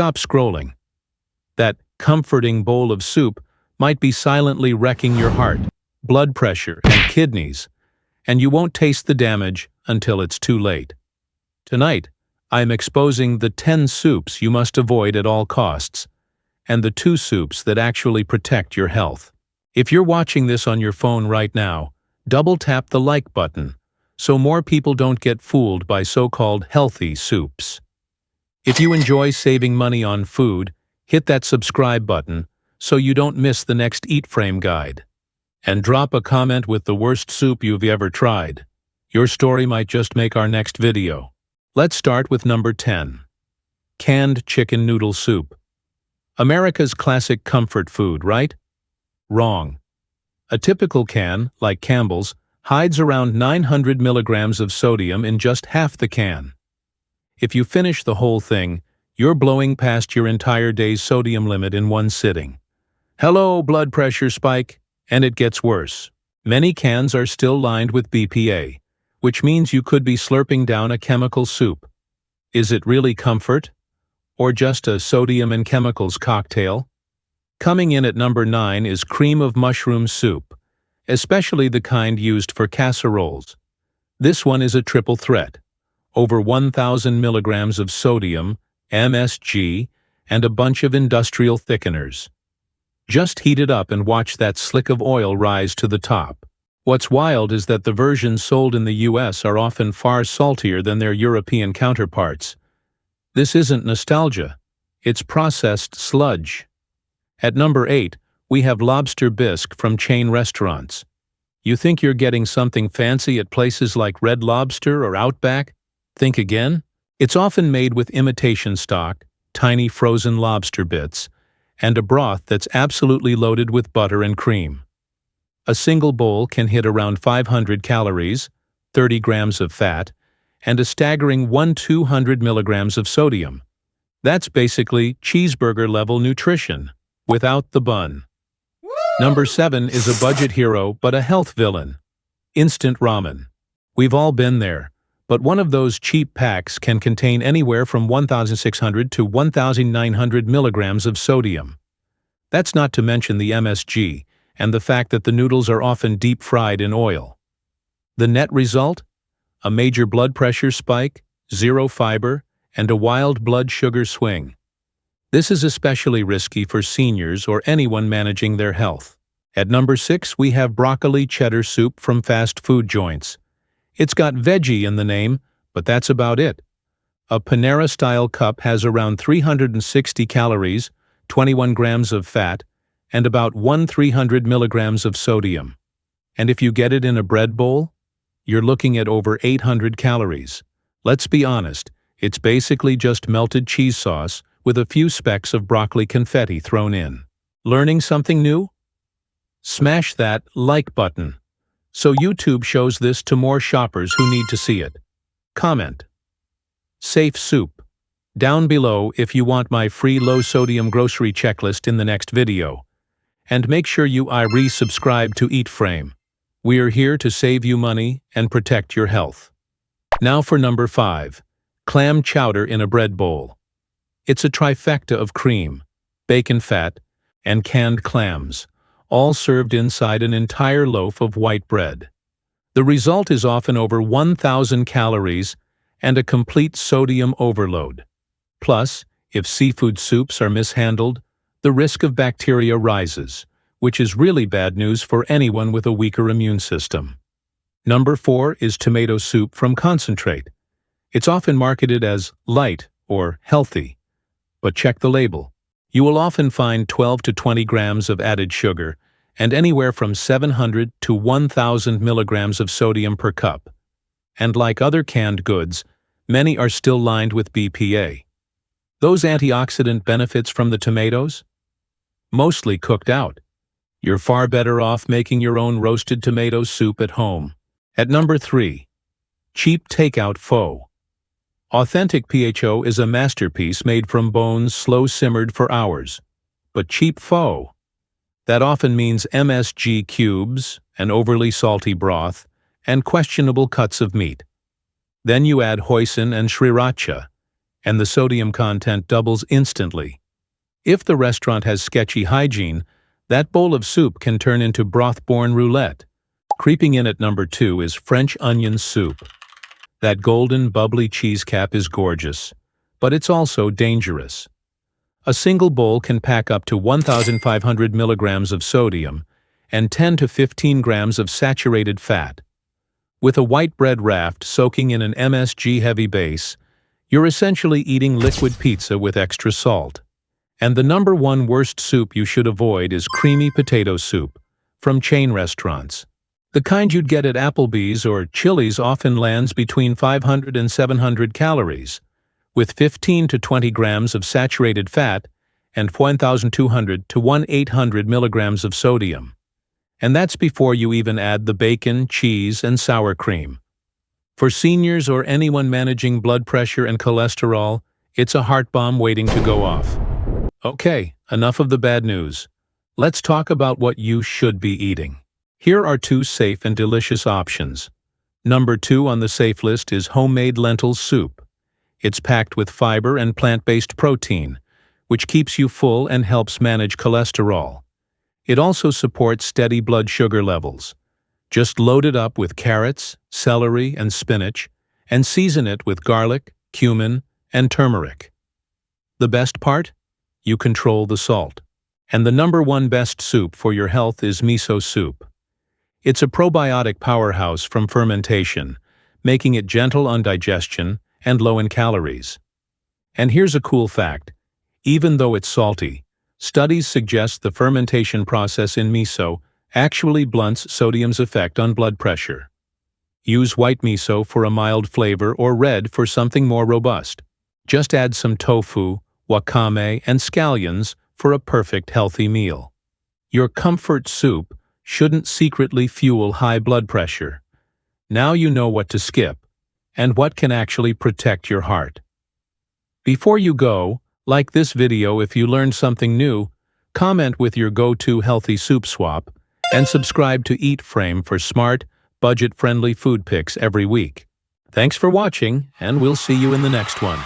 stop scrolling. That comforting bowl of soup might be silently wrecking your heart, blood pressure, and kidneys, and you won't taste the damage until it's too late. Tonight, I'm exposing the 10 soups you must avoid at all costs, and the 2 soups that actually protect your health. If you're watching this on your phone right now, double-tap the like button so more people don't get fooled by so-called healthy soups. If you enjoy saving money on food, hit that subscribe button so you don't miss the next EatFrame guide. And drop a comment with the worst soup you've ever tried. Your story might just make our next video. Let's start with number 10. Canned chicken noodle soup. America's classic comfort food, right? Wrong. A typical can, like Campbell's, hides around 900 milligrams of sodium in just half the can. If you finish the whole thing, you're blowing past your entire day's sodium limit in one sitting. Hello, blood pressure spike, and it gets worse. Many cans are still lined with BPA, which means you could be slurping down a chemical soup. Is it really comfort? Or just a sodium and chemicals cocktail? Coming in at number 9 is cream of mushroom soup, especially the kind used for casseroles. This one is a triple threat. Over 1,000 milligrams of sodium, MSG, and a bunch of industrial thickeners. Just heat it up and watch that slick of oil rise to the top. What's wild is that the versions sold in the US are often far saltier than their European counterparts. This isn't nostalgia, it's processed sludge. At number 8, we have Lobster Bisque from chain restaurants. You think you're getting something fancy at places like Red Lobster or Outback? Think again? It's often made with imitation stock, tiny frozen lobster bits, and a broth that's absolutely loaded with butter and cream. A single bowl can hit around 500 calories, 30 grams of fat, and a staggering 200 milligrams of sodium. That's basically cheeseburger-level nutrition, without the bun. Number 7 is a budget hero but a health villain. Instant ramen. We've all been there, but one of those cheap packs can contain anywhere from 1,600 to 1,900 milligrams of sodium. That's not to mention the MSG and the fact that the noodles are often deep-fried in oil. The net result? A major blood pressure spike, zero fiber, and a wild blood sugar swing. This is especially risky for seniors or anyone managing their health. At number 6, we have broccoli cheddar soup from fast food joints. It's got veggie in the name, but that's about it. A Panera-style cup has around 360 calories, 21 grams of fat, and about 300 milligrams of sodium. And if you get it in a bread bowl, you're looking at over 800 calories. Let's be honest, it's basically just melted cheese sauce with a few specks of broccoli confetti thrown in. Learning something new? Smash that like button so YouTube shows this to more shoppers who need to see it. Comment. Safe soup. Down below if you want my free low-sodium grocery checklist in the next video. And make sure you resubscribe to EatFrame. We are here to save you money and protect your health. Now for number 5. Clam chowder in a bread bowl. It's a trifecta of cream, bacon fat, and canned clams, all served inside an entire loaf of white bread. The result is often over 1,000 calories and a complete sodium overload. Plus, if seafood soups are mishandled, the risk of bacteria rises, which is really bad news for anyone with a weaker immune system. Number 4 is tomato soup from concentrate. It's often marketed as light or healthy, but check the label. You will often find 12 to 20 grams of added sugar and anywhere from 700 to 1,000 milligrams of sodium per cup. And like other canned goods, many are still lined with BPA. Those antioxidant benefits from the tomatoes? Mostly cooked out. You're far better off making your own roasted tomato soup at home. At number 3. Cheap takeout pho. Authentic PHO is a masterpiece made from bones slow-simmered for hours. But cheap pho? That often means MSG cubes, an overly salty broth, and questionable cuts of meat. Then you add hoisin and sriracha, and the sodium content doubles instantly. If the restaurant has sketchy hygiene, that bowl of soup can turn into broth-borne roulette. Creeping in at number 2 is French onion soup. That golden, bubbly cheese cap is gorgeous, but it's also dangerous. A single bowl can pack up to 1,500 milligrams of sodium and 10 to 15 grams of saturated fat. With a white bread raft soaking in an MSG-heavy base, you're essentially eating liquid pizza with extra salt. And the number 1 worst soup you should avoid is creamy potato soup from chain restaurants. The kind you'd get at Applebee's or Chili's often lands between 500 and 700 calories, with 15 to 20 grams of saturated fat and 1,200 to 1,800 milligrams of sodium. And that's before you even add the bacon, cheese, and sour cream. For seniors or anyone managing blood pressure and cholesterol, it's a heart bomb waiting to go off. Okay, enough of the bad news. Let's talk about what you should be eating. Here are 2 safe and delicious options. Number 2 on the safe list is homemade lentil soup. It's packed with fiber and plant-based protein, which keeps you full and helps manage cholesterol. It also supports steady blood sugar levels. Just load it up with carrots, celery, and spinach, and season it with garlic, cumin, and turmeric. The best part? You control the salt. And the number 1 best soup for your health is miso soup. It's a probiotic powerhouse from fermentation, making it gentle on digestion and low in calories. And here's a cool fact. Even though it's salty, studies suggest the fermentation process in miso actually blunts sodium's effect on blood pressure. Use white miso for a mild flavor or red for something more robust. Just add some tofu, wakame, and scallions for a perfect healthy meal. Your comfort soup shouldn't secretly fuel high blood pressure. Now you know what to skip, and what can actually protect your heart. Before you go, like this video if you learned something new, comment with your go-to healthy soup swap, and subscribe to EatFrame for smart, budget-friendly food picks every week. Thanks for watching, and we'll see you in the next one.